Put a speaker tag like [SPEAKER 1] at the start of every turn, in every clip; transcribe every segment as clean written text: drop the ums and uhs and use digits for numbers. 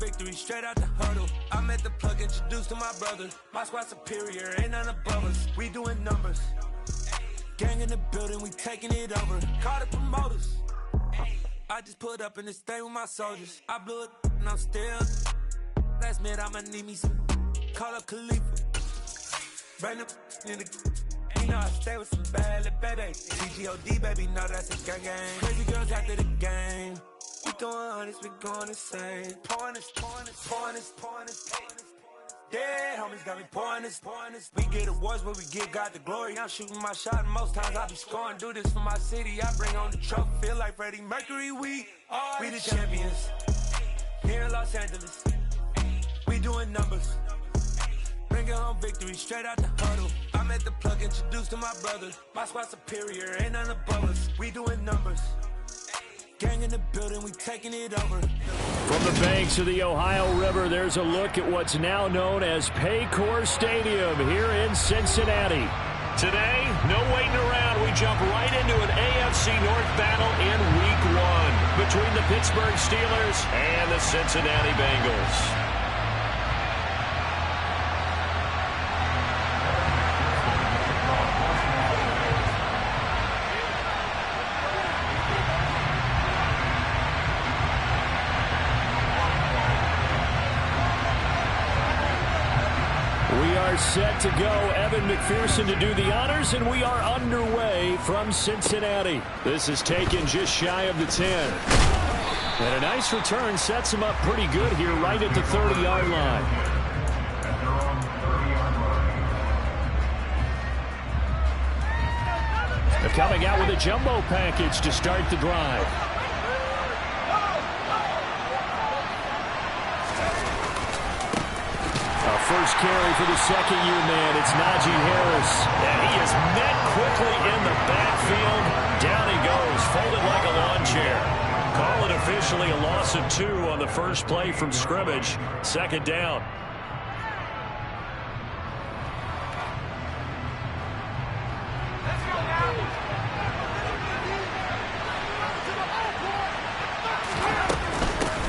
[SPEAKER 1] victory straight out the huddle. I'm at the plug, introduced to my brother. My squad superior, ain't none above us. We doing numbers. Gang in the building, we taking it over. Call the promoters. I just put up in this thing with my soldiers. I blew it and I'm still. Last minute I'ma need me some. Call up Khalifa. Bring them in the. You know I stay with some bad little baby. TGOD baby, know that's a gang gang. Crazy girls after the game. We going honest, we going insane. Pouring this. Dead homies got me pouring this. We get awards, but we give God the glory. I'm shooting my shot, and most times I be scoring. Do this for my city, I bring on the trophy. Feel like Freddie Mercury, we the champions. Here in Los Angeles, we doing numbers. Bringing home victory straight out the huddle. I'm at the plug, introduced to my brother. My squad superior, ain't none above us. We doing numbers. Gang in the building, we taking it over.
[SPEAKER 2] From the banks of the Ohio River, there's a look at what's now known as Paycor Stadium here in Cincinnati. Today, no waiting around. We jump right into an AFC North battle in Week 1 between the Pittsburgh Steelers and the Cincinnati Bengals. Set to go. Evan McPherson to do the honors, and we are underway from Cincinnati. This is taken just shy of the 10. And a nice return sets him up pretty good here right at the 30-yard line. They're coming out with a jumbo package to start the drive. First carry for the second-year man. It's Najee Harris. And he is met quickly in the backfield. Down he goes, folded like a lawn chair. Call it officially a loss of 2 on the first play from scrimmage. Second down.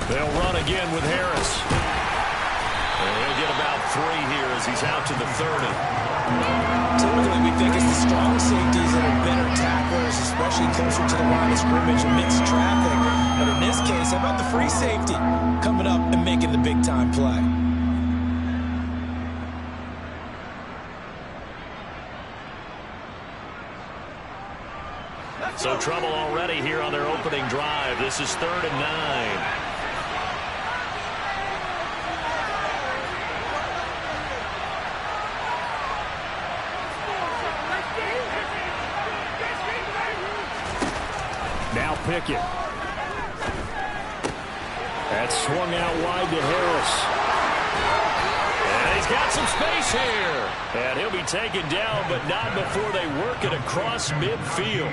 [SPEAKER 2] They'll run again with Harris. He'll get about 3 here as he's out to the 30.
[SPEAKER 3] Typically, we think it's the strong safeties that are better tacklers, especially closer to the line of scrimmage amidst traffic. But in this case, how about the free safety coming up and making the big-time play?
[SPEAKER 2] So trouble already here on their opening drive. This is 3rd and 9. Pickett. That's swung out wide to Harris. And he's got some space here. And he'll be taken down, but not before they work it across midfield.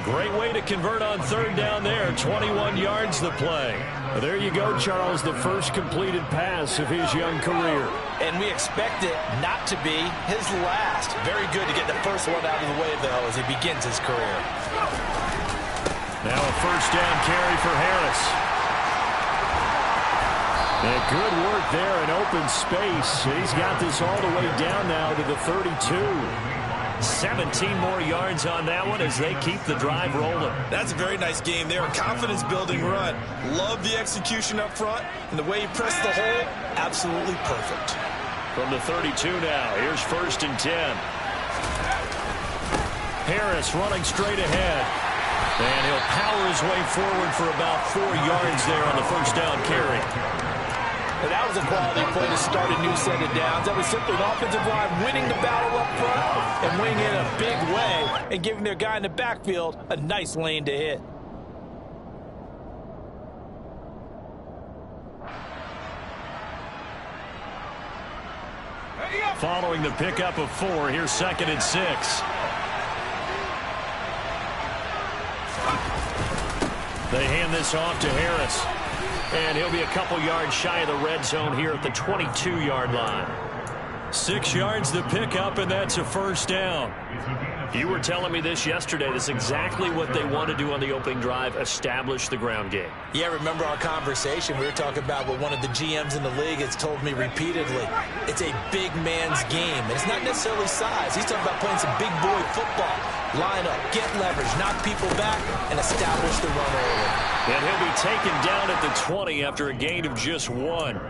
[SPEAKER 2] Great way to convert on 3rd down there. 21 yards the play. Well, there you go, Charles, the first completed pass of his young career.
[SPEAKER 3] And we expect it not to be his last. Very good to get the first one out of the way, though, as he begins his career.
[SPEAKER 2] Now a first down carry for Harris. And good work there in open space. He's got this all the way down now to the 32. 17 more yards on that one as they keep the drive rolling.
[SPEAKER 3] That's a very nice game there. A confidence-building run. Love the execution up front. And the way he pressed the hole, absolutely perfect.
[SPEAKER 2] From the 32 now, here's 1st and 10. Harris running straight ahead. And he'll power his way forward for about 4 yards there on the first down carry.
[SPEAKER 3] And that was a quality play to start a new set of downs. That was simply an offensive line winning the battle up front and winning in a big way and giving their guy in the backfield a nice lane to hit.
[SPEAKER 2] Following the pickup of 4, here's 2nd and 6. They hand this off to Harris. And he'll be a couple yards shy of the red zone here at the 22-yard line. 6 yards to pick up, and that's a first down. You were telling me this yesterday. This is exactly what they want to do on the opening drive, establish the ground game.
[SPEAKER 3] Yeah, remember our conversation. We were talking about what one of the GMs in the league has told me repeatedly. It's a big man's game. And it's not necessarily size. He's talking about playing some big boy football. Line up, get leverage, knock people back, and establish the run early.
[SPEAKER 2] And he'll be taken down at the 20 after a gain of just 1.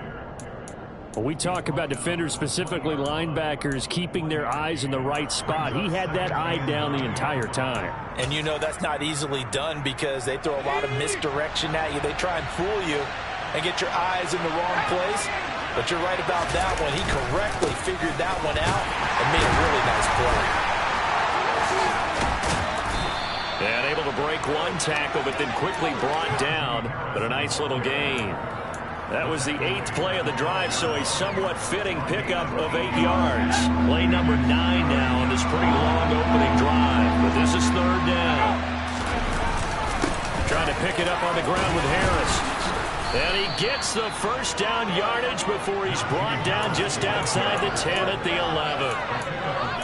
[SPEAKER 4] When we talk about defenders, specifically linebackers, keeping their eyes in the right spot, he had that eye down the entire time.
[SPEAKER 3] And you know that's not easily done because they throw a lot of misdirection at you. They try and fool you and get your eyes in the wrong place. But you're right about that one. He correctly figured that one out and made a really nice play.
[SPEAKER 2] And able to break one tackle, but then quickly brought down. But a nice little gain. That was the 8th play of the drive, so a somewhat fitting pickup of 8 yards. Play number 9 now on this pretty long opening drive, but this is 3rd down. Trying to pick it up on the ground with Harris. And he gets the first down yardage before he's brought down just outside the 10 at the 11.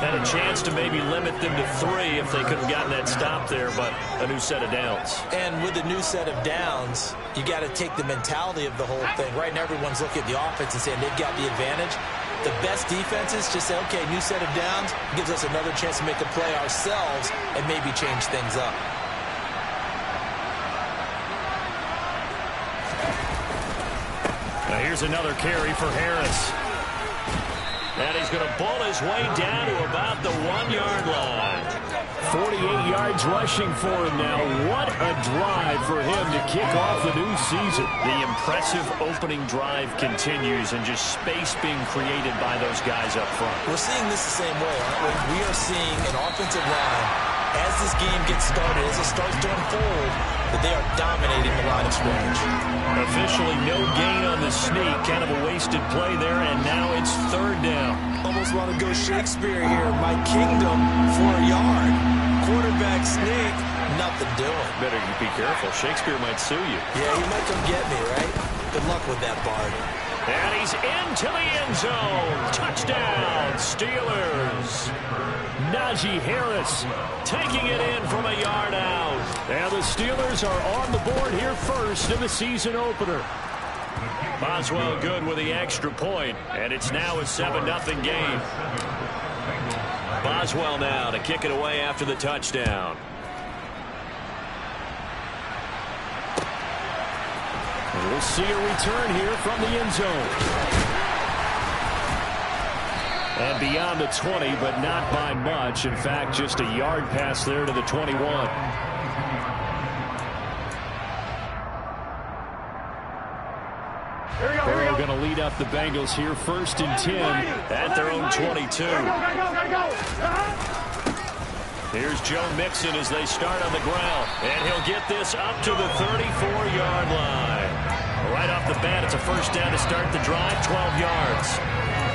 [SPEAKER 2] Had a chance to maybe limit them to 3 if they could have gotten that stop there, but a new set of downs.
[SPEAKER 3] And with a new set of downs, you got to take the mentality of the whole thing. Right now, everyone's looking at the offense and saying they've got the advantage. The best defenses just say, okay, new set of downs gives us another chance to make a play ourselves and maybe change things up.
[SPEAKER 2] Now here's another carry for Harris. And he's going to bull his way down to about the 1-yard line.
[SPEAKER 4] 48 yards rushing for him now. What a drive for him to kick off the new season.
[SPEAKER 2] The impressive opening drive continues, and just space being created by those guys up front.
[SPEAKER 3] We're seeing this the same way, aren't we? We are seeing an offensive line, as this game gets started, as it starts to unfold, that they are dominating the line of scrimmage.
[SPEAKER 2] Officially no gain on the sneak. Kind of a wasted play there, and now it's 3rd down.
[SPEAKER 3] Almost want to go Shakespeare here. My kingdom for a yard. Quarterback sneak, nothing doing.
[SPEAKER 2] Better be careful. Shakespeare might sue you.
[SPEAKER 3] Yeah, he might come get me, right? Good luck with that, Bard.
[SPEAKER 2] And he's into the end zone. Touchdown, Steelers.
[SPEAKER 4] Najee Harris taking it in from a yard out. And the Steelers are on the board here first in the season opener.
[SPEAKER 2] Boswell good with the extra point, and it's now a 7-0 game. Boswell now to kick it away after the touchdown.
[SPEAKER 4] We'll see a return here from the end zone. And beyond the 20, but not by much. In fact, just a yard pass there to the 21. Burrow going to lead up the Bengals here, 1st and 10
[SPEAKER 2] at their own 22. Here's Joe Mixon as they start on the ground. And he'll get this up to the 34-yard line. Right off the bat, it's a first down to start the drive, 12 yards.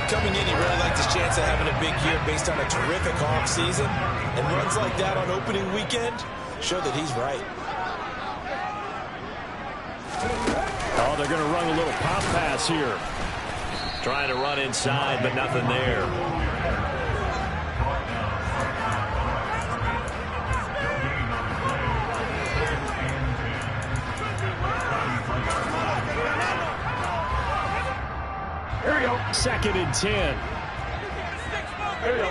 [SPEAKER 3] Coming in, he really liked his chance of having a big year based on a terrific offseason. And runs like that on opening weekend show that he's right.
[SPEAKER 4] Oh, they're going to run a little pop pass here.
[SPEAKER 2] Trying to run inside, but nothing there.
[SPEAKER 4] Here we go. 2nd and 10. Here we go.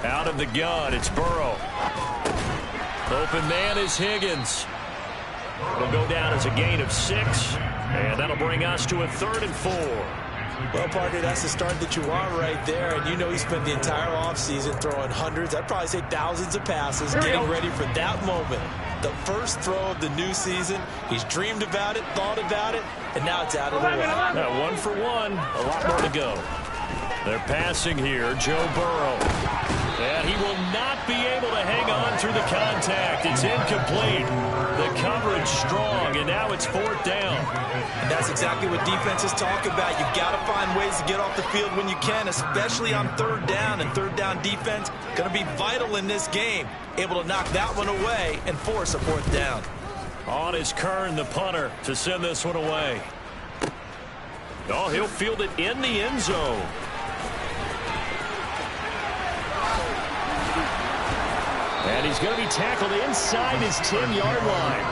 [SPEAKER 2] Out of the gun, it's Burrow. Open man is Higgins. It'll go down as a gain of 6, and that'll bring us to a 3rd and 4.
[SPEAKER 3] Well, partner, that's the start that you want right there. And you know he spent the entire offseason throwing hundreds, I'd probably say thousands of passes, getting ready for that moment. The first throw of the new season. He's dreamed about it, thought about it, and now it's out of the way.
[SPEAKER 2] Now 1 for 1, a lot more to go. They're passing here, Joe Burrow. And he will not be able to hang on through the contact. It's incomplete. The coverage strong, and now it's 4th down.
[SPEAKER 3] And that's exactly what defenses talk about. You've got to find ways to get off the field when you can, especially on 3rd down. And 3rd down defense going to be vital in this game. Able to knock that one away and force a 4th down.
[SPEAKER 2] On is Kern, the punter, to send this one away. Oh, he'll field it in the end zone. And he's going to be tackled inside his 10-yard line.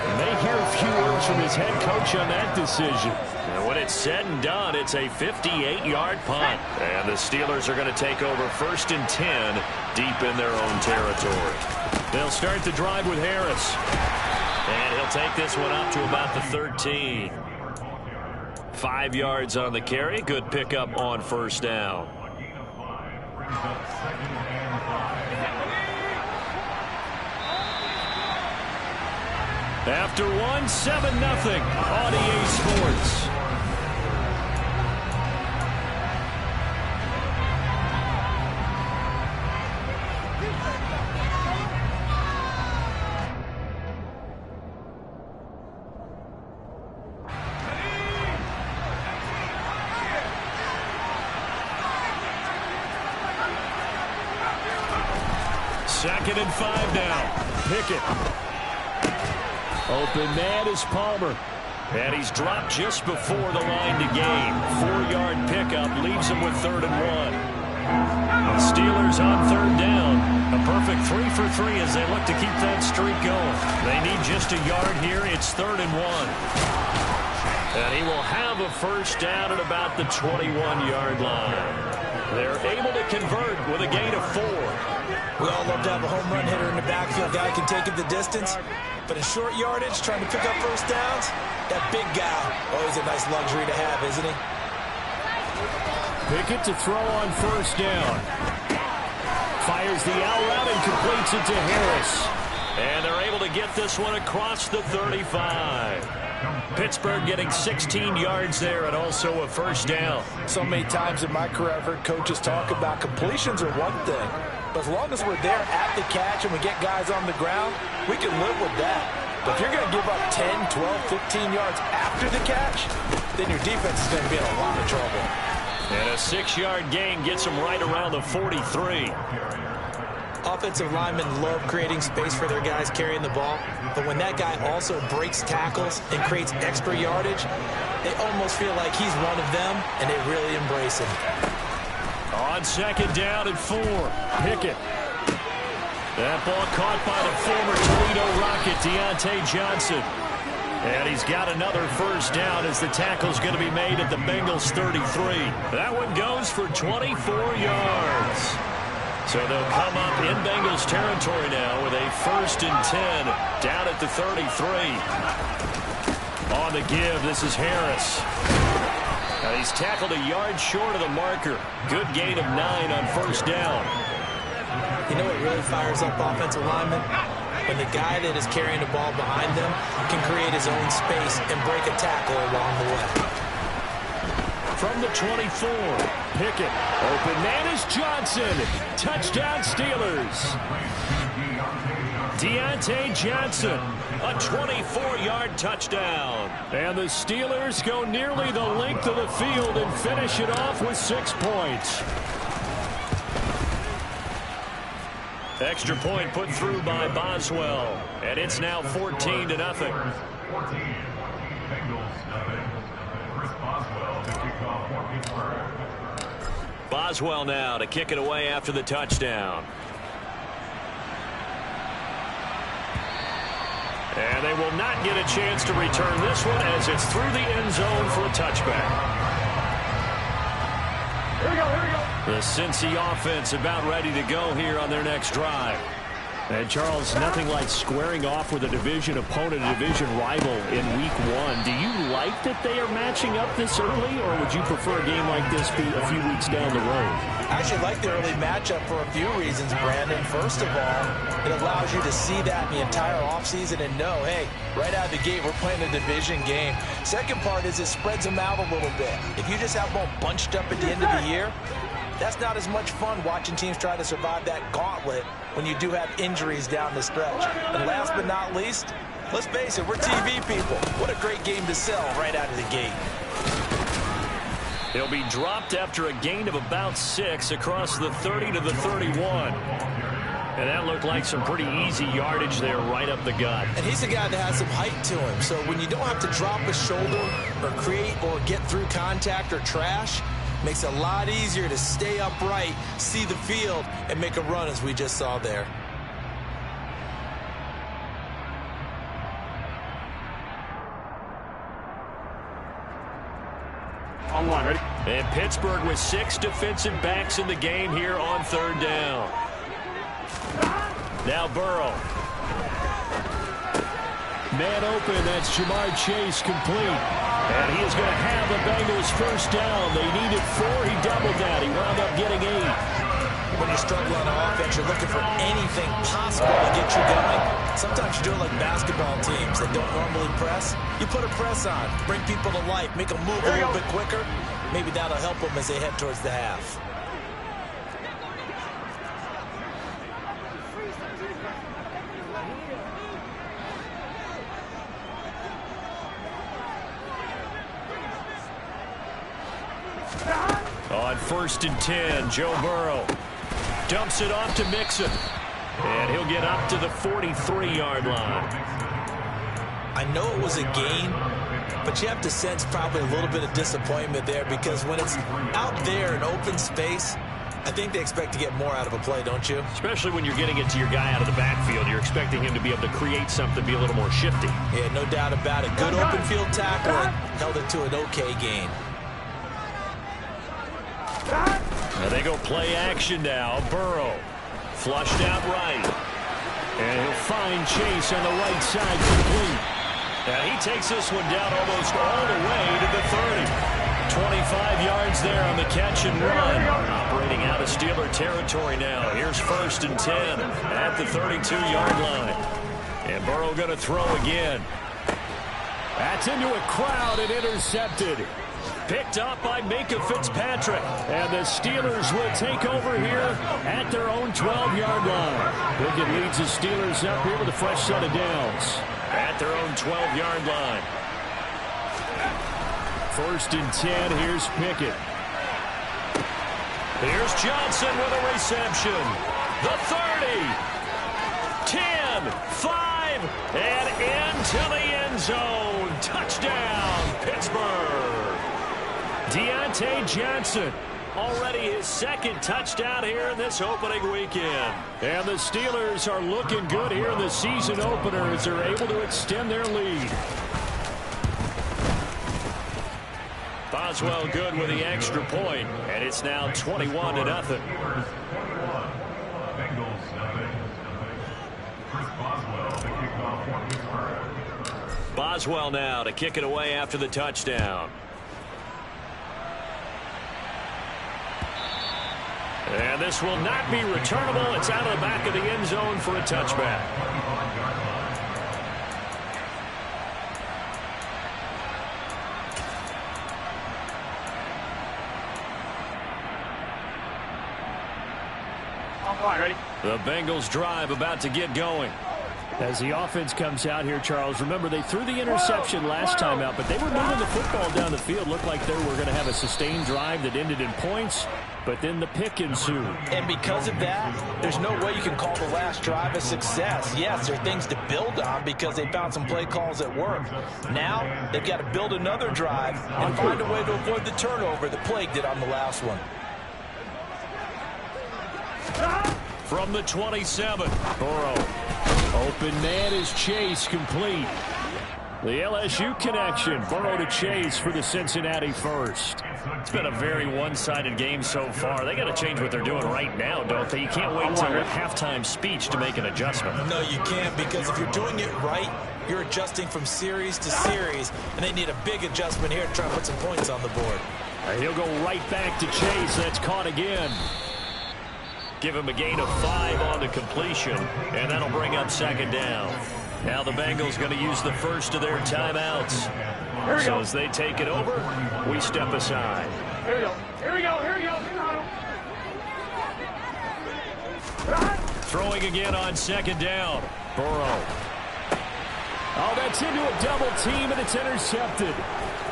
[SPEAKER 2] And they hear a few words from his head coach on that decision. And when it's said and done, it's a 58-yard punt. And the Steelers are going to take over 1st and 10 deep in their own territory. They'll start the drive with Harris. And he'll take this one up to about the 13. 5 yards on the carry. Good pickup on 1st down. After 7-0 on EA Sports. Second and 5 now. Pickett. Open man is Palmer. And he's dropped just before the line to gain. 4-yard pickup leaves him with 3rd and 1. The Steelers on 3rd down. A perfect 3 for 3 as they look to keep that streak going. They need just a yard here. It's 3rd and 1. And he will have a 1st down at about the 21-yard line. They're able to convert with a gain of 4.
[SPEAKER 3] We all love to have a home run hitter in the backfield. Guy can take it the distance. But in short yardage, trying to pick up 1st downs, that big guy, always a nice luxury to have, isn't he?
[SPEAKER 2] Pickett to throw on 1st down. Fires the out route and completes it to Harris. And they're able to get this one across the 35. Pittsburgh getting 16 yards there and also a 1st down.
[SPEAKER 3] So many times in my career, I've heard coaches talk about completions are one thing. But as long as we're there at the catch and we get guys on the ground, we can live with that. But if you're going to give up 10, 12, 15 yards after the catch, then your defense is going to be in a lot of trouble.
[SPEAKER 2] And a 6-yard gain gets them right around the 43.
[SPEAKER 3] Offensive linemen love creating space for their guys carrying the ball. But when that guy also breaks tackles and creates extra yardage, they almost feel like he's one of them, and they really embrace him.
[SPEAKER 2] On 2nd down and 4, Pickett. That ball caught by the former Toledo Rocket, Deontay Johnson. And he's got another 1st down as the tackle's going to be made at the Bengals 33. That one goes for 24 yards. So they'll come up in Bengals territory now with a 1st and 10 down at the 33. On the give, this is Harris. Now he's tackled a yard short of the marker. Good gain of 9 on 1st down.
[SPEAKER 3] You know what really fires up offensive linemen? When the guy that is carrying the ball behind them can create his own space and break a tackle along the way.
[SPEAKER 2] From the 24, Pickett. Open man is Johnson. Touchdown Steelers. Deontay Johnson, a 24-yard touchdown. And the Steelers go nearly the length of the field and finish it off with 6 points. Extra point put through by Boswell. And it's now 14-0. Boswell now to kick it away after the touchdown. And they will not get a chance to return this one as it's through the end zone for a touchback. Here we go, here we go. The Cincy offense about ready to go here on their next drive. And Charles, nothing like squaring off with a division opponent, a division rival in week 1. Do you like that they are matching up this early, or would you prefer a game like this be a few weeks down the road?
[SPEAKER 3] I actually like the early matchup for a few reasons, Brandon. First of all, it allows you to see that in the entire offseason and know, hey, right out of the gate, we're playing a division game. Second part is it spreads them out a little bit. If you just have them all bunched up at the end of the year, that's not as much fun watching teams try to survive that gauntlet when you do have injuries down the stretch. And last but not least, let's face it, we're TV people. What a great game to sell right out of the gate.
[SPEAKER 2] He'll be dropped after a gain of about 6 across the 30 to the 31. And that looked like some pretty easy yardage there right up the gut.
[SPEAKER 3] And he's a guy that has some height to him. So when you don't have to drop a shoulder or create or get through contact or trash, makes it a lot easier to stay upright, see the field, and make a run as we just saw there.
[SPEAKER 4] On one, ready?
[SPEAKER 2] And Pittsburgh with 6 defensive backs in the game here on 3rd down. Now Burrow.
[SPEAKER 4] Man open, that's Jamar Chase complete. And he is going to have the Bengals 1st down. They needed 4, he doubled that. He wound up getting 8.
[SPEAKER 3] When you're struggling on offense, you're looking for anything possible to get you going. Sometimes you do it like basketball teams that don't normally press. You put a press on, bring people to life, make them move a little bit quicker. Maybe that'll help them as they head towards the half.
[SPEAKER 2] On 1st and 10, Joe Burrow dumps it off to Mixon. And he'll get up to the 43-yard line.
[SPEAKER 3] I know it was a gain, but you have to sense probably a little bit of disappointment there because when it's out there in open space, I think they expect to get more out of a play, don't you?
[SPEAKER 2] Especially when you're getting it to your guy out of the backfield. You're expecting him to be able to create something, be a little more shifty.
[SPEAKER 3] Yeah, no doubt about it. Good open field tackle and held it to an okay gain.
[SPEAKER 2] Now they go play action now. Burrow flushed out right.
[SPEAKER 4] And he'll find Chase on the right side complete.
[SPEAKER 2] Now he takes this one down almost all the way to the 30. 25 yards there on the catch and run. Operating out of Steeler territory now. Here's 1st and 10 at the 32-yard line. And Burrow going to throw again.
[SPEAKER 4] That's into a crowd and intercepted.
[SPEAKER 2] Picked up by Minka Fitzpatrick.
[SPEAKER 4] And the Steelers will take over here at their own 12-yard line. Pickett leads the Steelers up here with a fresh set of downs.
[SPEAKER 2] At their own 12-yard line.
[SPEAKER 4] 1st and 10, here's Pickett.
[SPEAKER 2] Here's Johnson with a reception. The 30. 10, 5, and into the end zone. Touchdown, Pittsburgh. Deontay Johnson, already his 2nd touchdown here in this opening weekend.
[SPEAKER 4] And the Steelers are looking good here in the season opener as they're able to extend their lead.
[SPEAKER 2] Boswell good with the extra point, and it's now 21-0. Boswell now to kick it away after the touchdown. And this will not be returnable. It's out of the back of the end zone for a touchback.
[SPEAKER 4] Ready?
[SPEAKER 2] The Bengals drive about to get going.
[SPEAKER 4] As the offense comes out here, Charles, remember they threw the interception last time out, but they were moving the football down the field. Looked like they were going to have a sustained drive that ended in points, but then the pick ensued.
[SPEAKER 3] And because of that, there's no way you can call the last drive a success. Yes, there are things to build on because they found some play calls that work. Now, they've got to build another drive and find a way to avoid the turnover that plagued it on the last one.
[SPEAKER 2] From the 27,
[SPEAKER 4] Burrow. Open man is Chase, complete. The LSU connection. Burrow to Chase for the Cincinnati first.
[SPEAKER 2] It's been a very one-sided game so far. They got to change what they're doing right now, don't they? You can't wait until a halftime speech to make an adjustment.
[SPEAKER 3] No, you can't, because if you're doing it right, you're adjusting from series to series, and they need a big adjustment here to try to put some points on the board.
[SPEAKER 4] He'll go right back to Chase. That's caught again.
[SPEAKER 2] Give him a gain of 5 on the completion, and that'll bring up 2nd down. Now the Bengals going to use the first of their timeouts. So as they take it over, we step aside.
[SPEAKER 4] Here we go. Here we go. Here we go.
[SPEAKER 2] Throwing again on 2nd down.
[SPEAKER 4] Burrow. Oh, that's into a double team, and it's intercepted.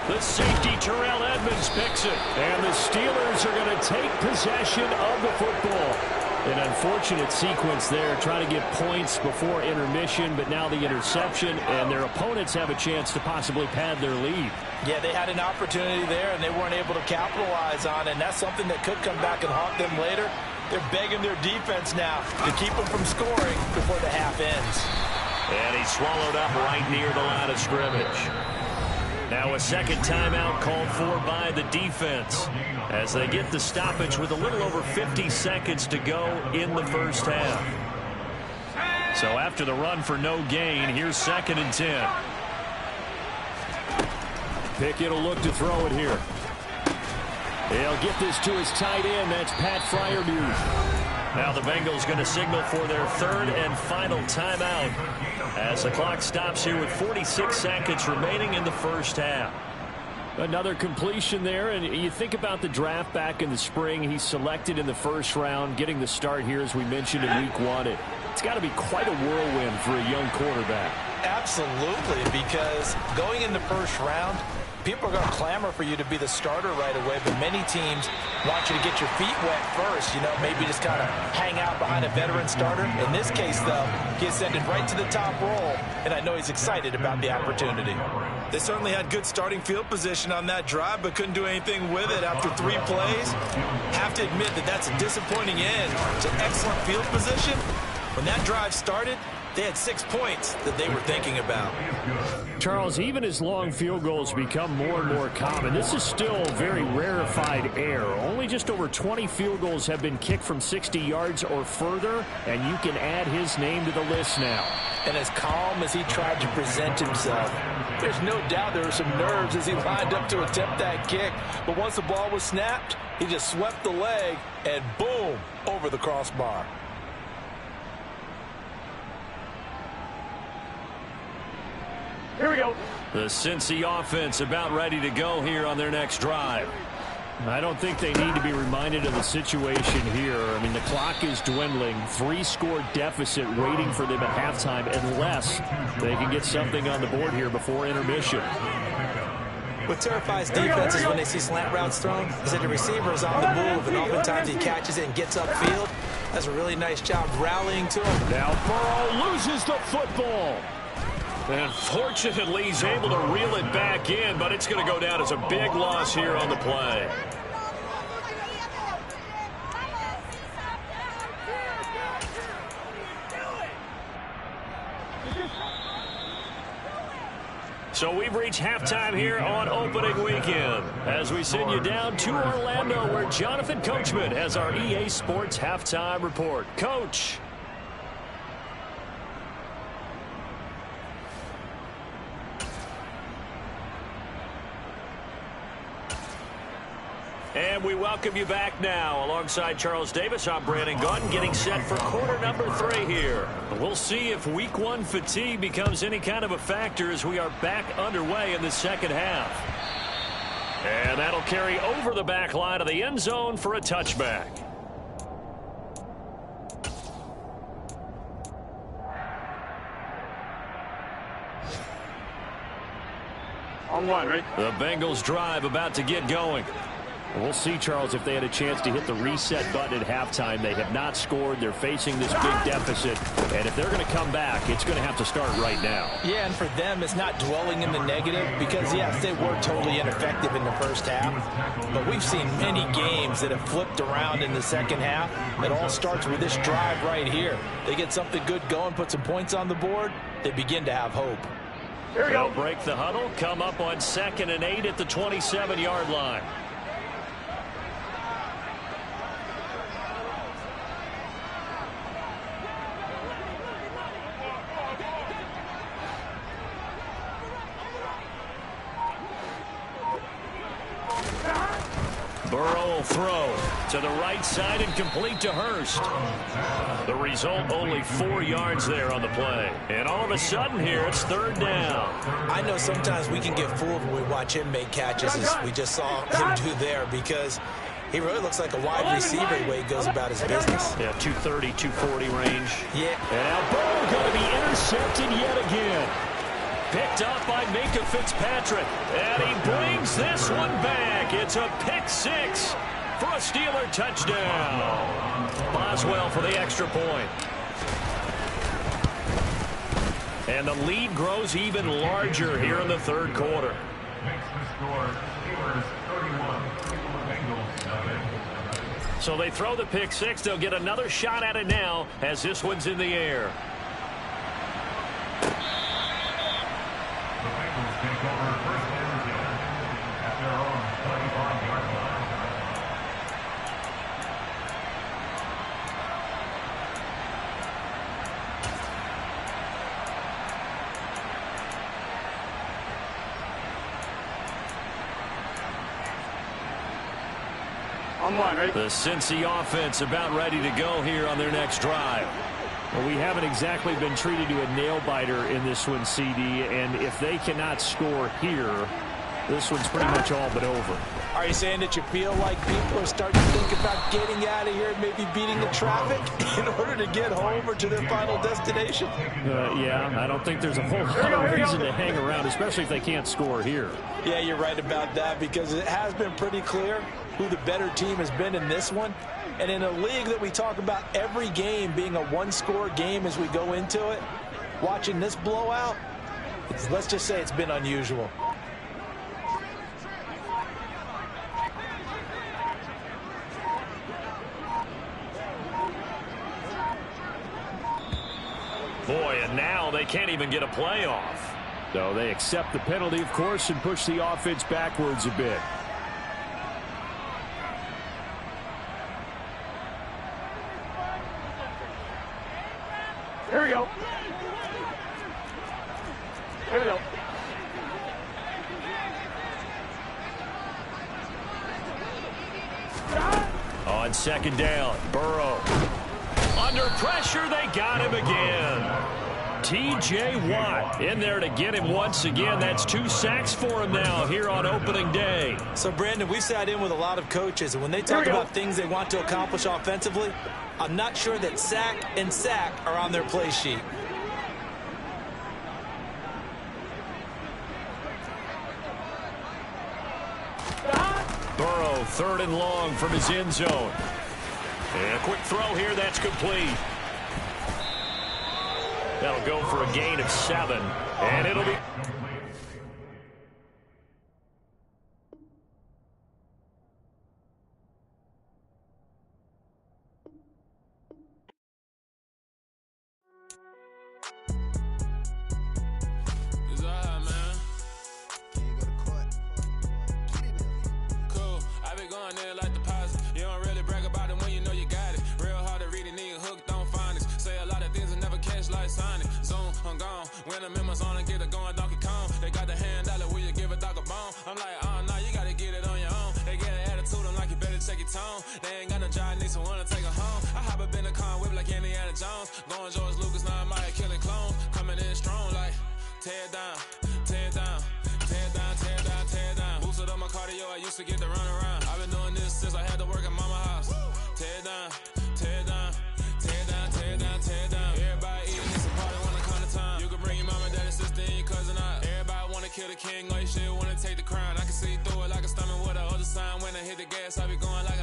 [SPEAKER 2] The safety, Terrell Edmonds, picks it.
[SPEAKER 4] And the Steelers are going to take possession of the football. An unfortunate sequence there, trying to get points before intermission, but now the interception, and their opponents have a chance to possibly pad their lead.
[SPEAKER 3] Yeah, they had an opportunity there, and they weren't able to capitalize on it, and that's something that could come back and haunt them later. They're begging their defense now to keep them from scoring before the half ends.
[SPEAKER 2] And he's swallowed up right near the line of scrimmage. Now a second timeout called for by the defense as they get the stoppage with a little over 50 seconds to go in the first half. So after the run for no gain, here's 2nd and 10.
[SPEAKER 4] Pickett will look to throw it here. He'll get this to his tight end. That's Pat Fryermuth.
[SPEAKER 2] Now the Bengals going to signal for their 3rd and final timeout as the clock stops here with 46 seconds remaining in the first half.
[SPEAKER 4] Another completion there, and you think about the draft back in the spring. He's selected in the first round, getting the start here, as we mentioned, in week 1. It's got to be quite a whirlwind for a young quarterback.
[SPEAKER 3] Absolutely, because going in the first round, people are going to clamor for you to be the starter right away, but many teams want you to get your feet wet first, maybe just kind of hang out behind a veteran starter. In this case, though, he ascended right to the top role, and I know he's excited about the opportunity. They certainly had good starting field position on that drive, but couldn't do anything with it after 3 plays. Have to admit that that's a disappointing end to excellent field position. When that drive started, they had 6 points that they were thinking about.
[SPEAKER 4] Charles, even as long field goals become more and more common, this is still very rarefied air. Only just over 20 field goals have been kicked from 60 yards or further, and you can add his name to the list now.
[SPEAKER 3] And as calm as he tried to present himself, there's no doubt there were some nerves as he lined up to attempt that kick. But once the ball was snapped, he just swept the leg and boom, over the crossbar.
[SPEAKER 4] Here we go.
[SPEAKER 2] The Cincy offense about ready to go here on their next drive.
[SPEAKER 4] I don't think they need to be reminded of the situation here. I mean, the clock is dwindling. 3-score deficit waiting for them at halftime unless they can get something on the board here before intermission.
[SPEAKER 3] What terrifies defenses when they see slant routes thrown is that the receiver is on the move, and oftentimes he catches it and gets upfield. Does a really nice job rallying to him.
[SPEAKER 4] Now Burrow loses the football.
[SPEAKER 2] And fortunately, he's able to reel it back in, but it's going to go down as a big loss here on the play. So we've reached halftime here on opening weekend as we send you down to Orlando, where Jonathan Coachman has our EA Sports halftime report. Coach. And we welcome you back now. Alongside Charles Davis, I'm Brandon Gunn, getting set for quarter number 3 here. We'll see if week 1 fatigue becomes any kind of a factor as we are back underway in the second half. And that'll carry over the back line of the end zone for a touchback.
[SPEAKER 4] On 1, right?
[SPEAKER 2] The Bengals drive about to get going.
[SPEAKER 4] We'll see, Charles, if they had a chance to hit the reset button at halftime. They have not scored. They're facing this big deficit. And if they're going to come back, it's going to have to start right now.
[SPEAKER 3] Yeah, and for them, it's not dwelling in the negative because, yes, they were totally ineffective in the first half. But we've seen many games that have flipped around in the second half. It all starts with this drive right here. They get something good going, put some points on the board, they begin to have hope.
[SPEAKER 2] They'll break the huddle, come up on 2nd and 8 at the 27-yard line. Burrow will throw to the right side and complete to Hurst. The result, only 4 yards there on the play. And all of a sudden here, it's 3rd down.
[SPEAKER 3] I know sometimes we can get fooled when we watch him make catches, as we just saw him do there, because he really looks like a wide receiver the way he goes about his business.
[SPEAKER 2] Yeah, 230, 240 range.
[SPEAKER 3] Yeah.
[SPEAKER 2] And now Burrow going to be intercepted yet again. Picked up by Minkah Fitzpatrick. And he brings this one back. It's a pick 6. for a Steeler touchdown. Boswell for the extra point. And the lead grows even larger here in the third quarter. So they throw the pick six. They'll get another shot at it now as this one's in the air. The Cincy offense about ready to go here on their next drive.
[SPEAKER 4] Well, we haven't exactly been treated to a nail-biter in this one, CD, and if they cannot score here, this one's pretty much all but over.
[SPEAKER 3] Are you saying that you feel like people are starting to think about getting out of here and maybe beating the traffic in order to get home or to their final destination?
[SPEAKER 4] Yeah, I don't think there's a whole lot of reason to hang around, especially if they can't score here.
[SPEAKER 3] Yeah, you're right about that, because it has been pretty clear who the better team has been in this one. And in a league that we talk about every game being a one-score game as we go into it, watching this blowout, let's just say it's been unusual.
[SPEAKER 2] Boy, and now they can't even get a playoff.
[SPEAKER 4] So they accept the penalty, of course, and push the offense backwards a bit.
[SPEAKER 5] Here we go. Here we go.
[SPEAKER 2] On second down, Burrow. Under pressure, they got him again. T.J. Watt in there to get him once again. That's 2 sacks for him now here on opening day.
[SPEAKER 3] So, Brandon, we've sat in with a lot of coaches, and when they talk about things they want to accomplish offensively, I'm not sure that sack and sack are on their play sheet.
[SPEAKER 2] Burrow, 3rd and long from his end zone. And a quick throw here, that's complete. That'll go for a gain of 7. And it'll be...
[SPEAKER 1] Kill the king, or you shit wanna take the crown. I can see through it like a stomach with a other sign. When I hit the gas, I be going like